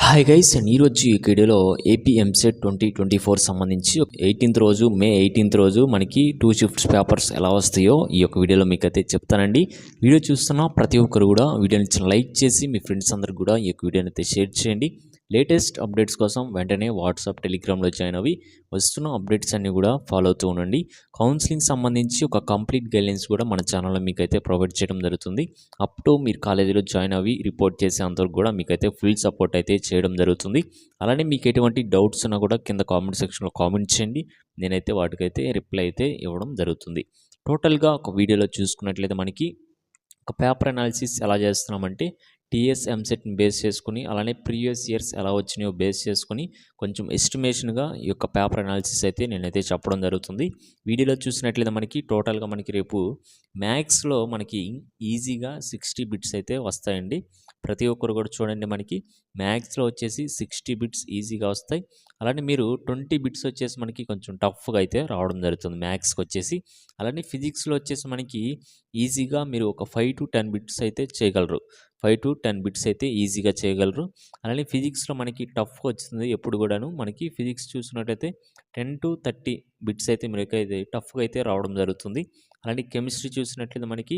Hi guys and ఈరోజు ఈ వీడియోలో ఏపీ ఎంసెట్ 2024 సంబంధించి 18th రోజు మే 18th రోజు మనకి 2 షిఫ్ట్స్ పేపర్స్ ఎలా వస్తాయో ఈ యొక్క వీడియోలో మీకు అయితే చెప్తానండి. వీడియో చూస్తున్న ప్రతి ఒక్కరు కూడా వీడియోని లైక్ చేసి మీ ఫ్రెండ్స్ అందరికి కూడా ఈ యొక్క వీడియోని అయితే షేర్ చేయండి. లేటెస్ట్ అప్డేట్స్ కోసం వెంటనే వాట్సాప్ టెలిగ్రామ్లో జాయిన్ అవి వస్తున్న అప్డేట్స్ అన్నీ కూడా ఫాలో అవుతూ ఉండండి. కౌన్సిలింగ్ సంబంధించి ఒక కంప్లీట్ గైడ్లైన్స్ కూడా మన ఛానల్లో మీకు అయితే ప్రొవైడ్ చేయడం జరుగుతుంది. అప్ టు మీరు కాలేజీలో జాయిన్ అవి రిపోర్ట్ చేసేంతవరకు కూడా మీకైతే ఫుల్ సపోర్ట్ అయితే చేయడం జరుగుతుంది. అలానే మీకు ఎటువంటి డౌట్స్ ఉన్నా కూడా కింద కామెంట్ సెక్షన్లో కామెంట్ చేయండి. నేనైతే వాటికైతే రిప్లై అయితే ఇవ్వడం జరుగుతుంది. టోటల్గా ఒక వీడియోలో చూసుకున్నట్లయితే మనకి ఒక పేపర్ అనాలిసిస్ ఎలా చేస్తున్నామంటే టీఎస్ ఎంసెట్ని బేస్ చేసుకుని అలానే ప్రీవియస్ ఇయర్స్ ఎలా వచ్చినాయో బేస్ చేసుకుని కొంచెం ఎస్టిమేషన్గా ఈ యొక్క పేపర్ అనాలిసిస్ అయితే నేనైతే చెప్పడం జరుగుతుంది. వీడియోలో చూసినట్లయితే మనకి టోటల్గా మనకి రేపు మ్యాథ్స్లో మనకి ఈజీగా 60 బిట్స్ అయితే వస్తాయండి. ప్రతి ఒక్కరు కూడా చూడండి, మనకి మ్యాథ్స్లో వచ్చేసి 60 బిట్స్ ఈజీగా వస్తాయి. అలానే మీరు 20 బిట్స్ వచ్చేసి మనకి కొంచెం టఫ్గా అయితే రావడం జరుగుతుంది మ్యాథ్స్కి వచ్చేసి. అలానే ఫిజిక్స్లో వచ్చేసి మనకి ఈజీగా మీరు ఒక 5 to 10 బిట్స్ అయితే చేయగలరు. 5 to 10 బిట్స్ అయితే ఈజీగా చేయగలరు. అలానే ఫిజిక్స్లో మనకి టఫ్గా వచ్చింది ఎప్పుడు కూడాను మనకి ఫిజిక్స్ చూసినట్టయితే 10 to 30 బిట్స్ అయితే మీకైతే టఫ్గా అయితే రావడం జరుగుతుంది. అలానే కెమిస్ట్రీ చూసినట్లయితే మనకి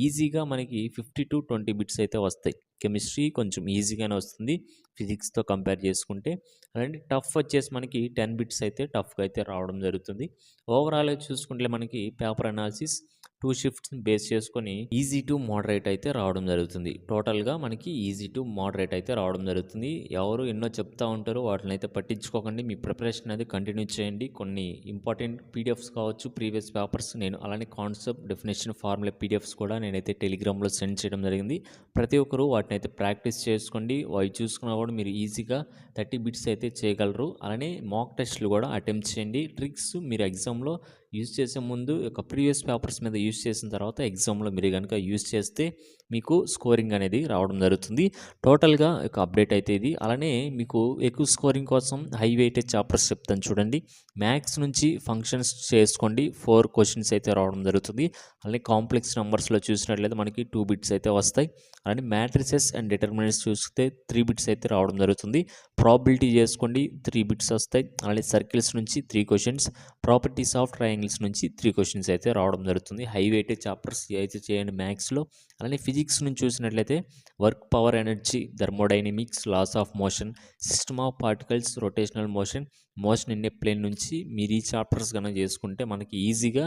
ఈజీగా మనకి 50 to 20 బిట్స్ అయితే వస్తాయి. కెమిస్ట్రీ కొంచెం ఈజీగానే వస్తుంది ఫిజిక్స్తో కంపేర్ చేసుకుంటే. అలాంటి టఫ్ వచ్చేసి మనకి 10 బిట్స్ అయితే టఫ్గా అయితే రావడం జరుగుతుంది. ఓవరాల్గా చూసుకుంటే మనకి పేపర్ అనాలిసిస్ 2 షిఫ్ట్స్ని బేస్ చేసుకొని ఈజీ టు మోడరేట్ అయితే రావడం జరుగుతుంది. టోటల్గా మనకి ఈజీ టు మోడరేట్ అయితే రావడం జరుగుతుంది. ఎవరు ఎన్నో చెప్తా ఉంటారో వాటిని అయితే పట్టించుకోకండి. మీ ప్రిపరేషన్ అనేది కంటిన్యూ చేయండి. కొన్ని ఇంపార్టెంట్ పీడిఎఫ్స్ కావచ్చు, ప్రీవియస్ పేపర్స్ నేను అలానే కాన్సెప్ట్ డెఫినేషన్ ఫార్ములా పీడిఎఫ్స్ కూడా నేనైతే టెలిగ్రామ్లో సెండ్ చేయడం జరిగింది. ప్రతి ఒక్కరు వాటిని అయితే ప్రాక్టీస్ చేసుకోండి. అవి చూసుకున్నా కూడా మీరు ఈజీగా 30 బిట్స్ అయితే చేయగలరు. అలానే మాక్ టెస్ట్లు కూడా అటెంప్ట్ చేయండి. ట్రిక్స్ మీరు ఎగ్జామ్లో యూజ్ చేసే ముందు ఒక ప్రీవియస్ పేపర్స్ మీద యూజ్ చేసిన తర్వాత ఎగ్జామ్లో మీరు కనుక యూజ్ చేస్తే మీకు స్కోరింగ్ అనేది రావడం జరుగుతుంది. టోటల్గా ఒక అప్డేట్ అయితే ఇది. అలానే మీకు ఎక్కువ స్కోరింగ్ కోసం హై వెయిటేజ్ చాప్టర్స్ చెప్తాను చూడండి. మ్యాథ్స్ నుంచి ఫంక్షన్స్ చేసుకోండి. 4 క్వశ్చన్స్ అయితే రావడం జరుగుతుంది. అలానే కాంప్లెక్స్ నెంబర్స్లో చూసినట్లయితే మనకి 2 బిట్స్ అయితే వస్తాయి. అలానే మ్యాట్రిసెస్ అండ్ డిటర్మినెంట్స్ చూస్తే 3 బిట్స్ అయితే రావడం జరుగుతుంది. ప్రాబిలిటీ చేసుకోండి, 3 బిట్స్ వస్తాయి. అలానే సర్కిల్స్ నుంచి 3 క్వశ్చన్స్, ప్రాపర్టీస్ ఆఫ్ ట్రయాంగిల్స్ నుంచి 3 క్వశ్చన్స్ అయితే రావడం జరుగుతుంది. హై వెయిటేజ్ చాప్టర్స్ అయితే చేయండి మ్యాథ్స్లో. అలానే ఫిజిక్స్ నుంచి చూసినట్లయితే work, power, energy, thermodynamics, laws of motion, system of particles, rotational motion, motion in a plane నుంచి మీరు ఈ చాప్టర్స్ కనుక చేసుకుంటే మనకి ఈజీగా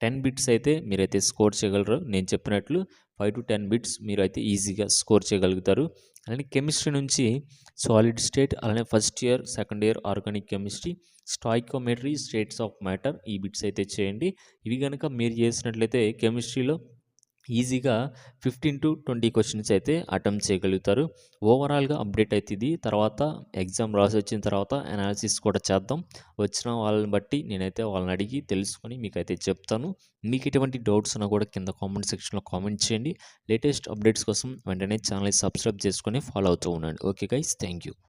10 బిట్స్ అయితే మీరైతే స్కోర్ చేయగలరు. నేను చెప్పినట్లు 5 to 10 బిట్స్ మీరు అయితే ఈజీగా స్కోర్ చేయగలుగుతారు. అలానే కెమిస్ట్రీ నుంచి సాలిడ్ స్టేట్, అలానే first year, second year organic chemistry, stoichiometry, states of matter ఈ బిట్స్ అయితే చేయండి. ఇవి కనుక మీరు చేసినట్లయితే కెమిస్ట్రీలో ఈజీగా 15 to 20 క్వశ్చన్స్ అయితే అటెంప్ట్ చేయగలుగుతారు. ఓవరాల్గా అప్డేట్ అయితే ఇది. తర్వాత ఎగ్జామ్ రాసి వచ్చిన తర్వాత అనాలిసిస్ కూడా చేద్దాం. వచ్చిన వాళ్ళని బట్టి నేనైతే వాళ్ళని అడిగి తెలుసుకొని మీకైతే చెప్తాను. మీకు ఎటువంటి డౌట్స్ ఉన్నా కూడా కింద కామెంట్ సెక్షన్లో కామెంట్ చేయండి. లేటెస్ట్ అప్డేట్స్ కోసం వెంటనే ఛానల్ని సబ్స్క్రైబ్ చేసుకొని ఫాలో అవుతూ ఉండండి. Okay guys, thank you.